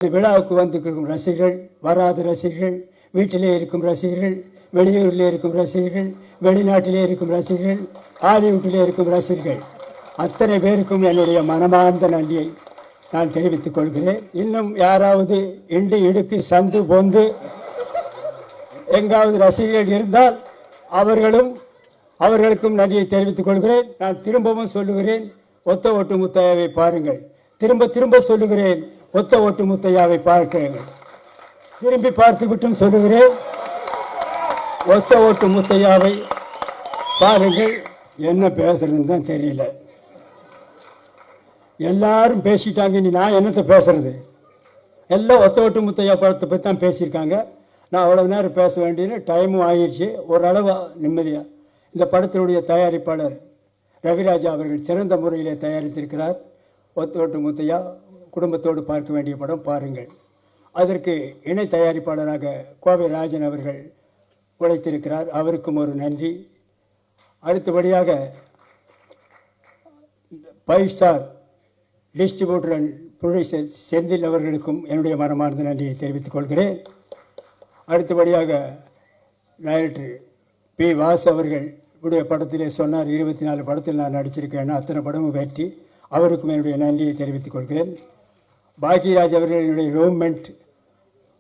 விழாவுக்கு வந்திருக்கும் ரசிகர்கள், வராத ரசிகர்கள், வீட்டிலே இருக்கும் ரசிகர்கள், வெளியூரிலே இருக்கும் ரசிகர்கள், வெளிநாட்டிலே இருக்கும் ரசிகர்கள், ஹாலிவுட்டிலே இருக்கும் ரசிகர்கள் அத்தனை பேருக்கும் என்னுடைய மனமார்ந்த நன்றியை நான் தெரிவித்துக் கொள்கிறேன். இன்னும் யாராவது இண்டு இடுக்கு சந்து பொந்து எங்காவது ரசிகர்கள் இருந்தால் அவர்களுக்கும் நன்றியை தெரிவித்துக் கொள்கிறேன். நான் திரும்பவும் சொல்லுகிறேன், ஒத்த ஓட்டு முத்தையாவை பாருங்கள். திரும்ப சொல்லுகிறேன், ஒத்த ஓட்டு முத்தையாவை பார்க்கிறேன். திரும்பி பார்த்துவிட்டும் சொல்லுகிறேன், ஒத்த ஓட்டு முத்தையாவை பாருங்கள். என்ன பேசுறதுன்னு தான் தெரியல. எல்லாரும் பேசிட்டாங்க, இனி நான் என்னத்தை பேசுறது? எல்லாம் ஒத்த ஓட்டு முத்தையா படத்தை பற்றி தான் பேசியிருக்காங்க. நான் அவ்வளவு நேரம் பேச வேண்டியது, டைமும் ஆகிடுச்சு. ஓரளவு நிம்மதியாக இந்த படத்தினுடைய தயாரிப்பாளர் ரவிராஜா அவர்கள் சிறந்த முறையிலே தயாரித்திருக்கிறார். ஒத்த ஓட்டு முத்தையா குடும்பத்தோடு பார்க்க வேண்டிய படம், பாருங்கள். அதற்கு இணை தயாரிப்பாளராக கோவை ராஜன் அவர்கள் உழைத்திருக்கிறார், அவருக்கும் ஒரு நன்றி. அடுத்தபடியாக 5 star distributor and producer Senthil அவர்களுக்கும் என்னுடைய மனமார்ந்த நன்றியை தெரிவித்துக் கொள்கிறேன். அடுத்தபடியாக டைரக்டர் பி. வாஸ் அவர்கள் உடைய படத்திலே சொன்னார், 24 படத்தில் நான் நடிச்சிருக்கேன்னா அத்தனை படமும் வெற்றி. அவருக்கும் என்னுடைய நன்றியை தெரிவித்துக் கொள்கிறேன். பாக்யராஜ் அவர்களுடைய ரூம்மெண்ட்,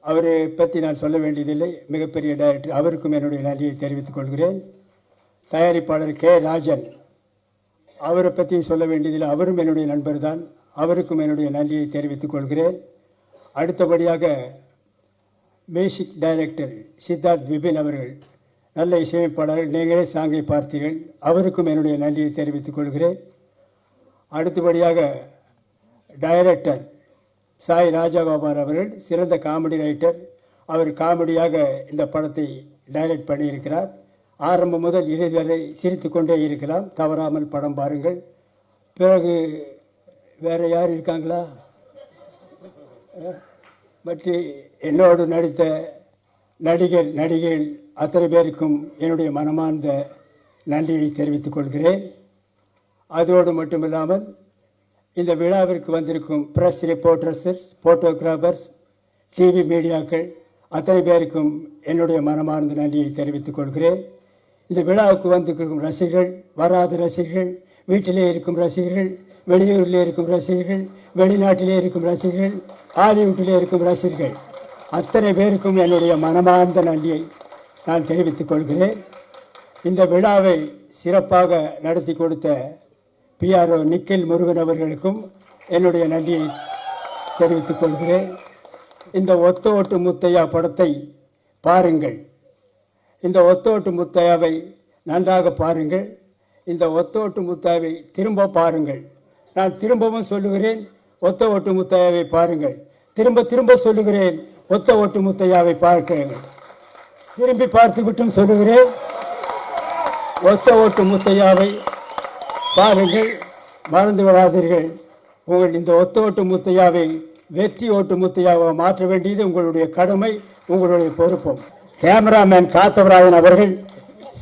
அவரை பற்றி நான் சொல்ல வேண்டியதில்லை, மிகப்பெரிய டைரக்டர். அவருக்கும் என்னுடைய நன்றியை தெரிவித்துக் கொள்கிறேன். தயாரிப்பாளர் கே. ராஜன், அவரை பற்றி சொல்ல வேண்டியதில்லை, அவரும் என்னுடைய நண்பர் தான். அவருக்கும் என்னுடைய நன்றியை தெரிவித்துக் கொள்கிறேன். அடுத்தபடியாக மியூசிக் டைரக்டர் சித்தார்த் விபின் அவர்கள், நல்ல இசையமைப்பாளர்கள், நீங்களே சாங்கை பார்த்தீர்கள், அவருக்கும் என்னுடைய நன்றியை தெரிவித்துக் கொள்கிறேன். அடுத்தபடியாக டைரக்டர் சாய் ராஜகோபால் அவர்கள், சிறந்த காமெடி ரைட்டர். அவர் காமெடியாக இந்த படத்தை டைரக்ட் பண்ணியிருக்கிறார். ஆரம்பம் முதல் இறுதி வரை சிரித்து கொண்டே இருக்கலாம். தவறாமல் படம் பாருங்கள். பிறகு வேறு யார் இருக்காங்களா? மற்ற என்னோடு நடித்த நடிகைகள் அத்தனை பேருக்கும் என்னுடைய மனமார்ந்த நன்றியை தெரிவித்துக் கொள்கிறேன். அதோடு மட்டுமில்லாமல் இந்த விழாவிற்கு வந்திருக்கும் பிரஸ் ரிப்போர்ட்டர்ஸ், போட்டோகிராஃபர்ஸ், டிவி மீடியாக்கள் அத்தனை பேருக்கும் என்னுடைய மனமார்ந்த நன்றியை தெரிவித்துக் கொள்கிறேன். இந்த விழாவுக்கு வந்திருக்கும் ரசிகர்கள், வராத ரசிகர்கள், வீட்டிலே இருக்கும் ரசிகர்கள், வெளியூரிலே இருக்கும் ரசிகர்கள், வெளிநாட்டிலே இருக்கும் ரசிகர்கள், ஹாலிவுட்டிலே இருக்கும் ரசிகர்கள் அத்தனை பேருக்கும் என்னுடைய மனமார்ந்த நன்றியை நான் தெரிவித்துக் கொள்கிறேன். இந்த விழாவை சிறப்பாக நடத்தி கொடுத்த PRO நிக்கில் முருகன் அவர்களுக்கும் என்னுடைய நன்றியை தெரிவித்துக் கொள்கிறேன். இந்த ஒத்த ஓட்டு முத்தையா படத்தை பாருங்கள். இந்த ஒத்த ஓட்டு முத்தையாவை நன்றாக பாருங்கள். இந்த ஒத்த ஓட்டு முத்தையாவை திரும்ப பாருங்கள். நான் திரும்பவும் சொல்லுகிறேன், ஒத்த ஓட்டு முத்தையாவை பாருங்கள். திரும்ப சொல்லுகிறேன், ஒத்த ஓட்டு முத்தையாவை பார்க்கிறேன். திரும்பி பார்த்துவிட்டும் சொல்லுகிறேன், ஒத்த ஓட்டு முத்தையாவை பாருங்கள். மறந்து விடாதீர்கள். உங்கள் இந்த ஒத்த ஓட்டு முத்தையாவை வெற்றி ஓட்டு முத்தையாவை மாற்ற வேண்டியது உங்களுடைய கடமை, உங்களுடைய பொறுப்பும். கேமராமேன் காத்தவராயன் அவர்கள்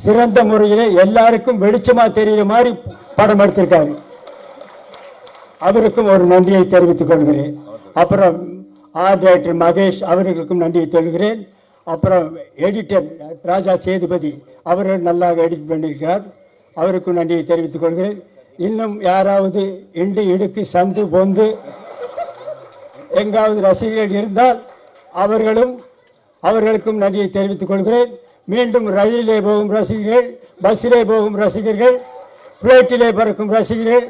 சிறந்த முறையில் எல்லாருக்கும் வெளிச்சமா தெரிகிற மாதிரி படம் எடுத்திருக்காரு. அவருக்கும் ஒரு நன்றியை தெரிவித்துக் கொள்கிறேன். அப்புறம் ஆர்ட் டைரக்டர் மகேஷ் அவர்களுக்கும் நன்றியை சொல்கிறேன். அப்புறம் எடிட்டர் ராஜா சேதுபதி அவர்கள் நல்லா எடிட் பண்ணியிருக்கிறார், அவருக்கும் நன்றியை தெரிவித்துக் கொள்கிறேன். இன்னும் யாராவது இண்டு இடுக்கு சந்து பொந்து எங்காவது ரசிகர்கள் இருந்தால் அவர்களுக்கும் நன்றியை தெரிவித்துக் கொள்கிறேன். மீண்டும் ரயிலிலே போகும் ரசிகர்கள், பஸ்ஸிலே போகும் ரசிகர்கள், பிளைட்டிலே பறக்கும் ரசிகர்கள்,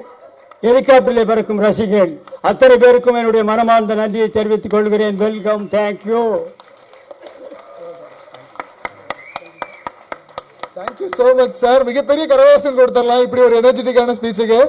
ஹெலிகாப்டரிலே பறக்கும் ரசிகர்கள் அத்தனை பேருக்கும் என்னுடைய மனமார்ந்த நன்றியை தெரிவித்துக் கொள்கிறேன். Welcome, thank you. Thank you so much sir. மிகப்பெரிய கரவாசம் கொடுத்துடலாம் இப்படி ஒரு எனர்ஜெட்டிக்கான ஸ்பீச்சுக்கு.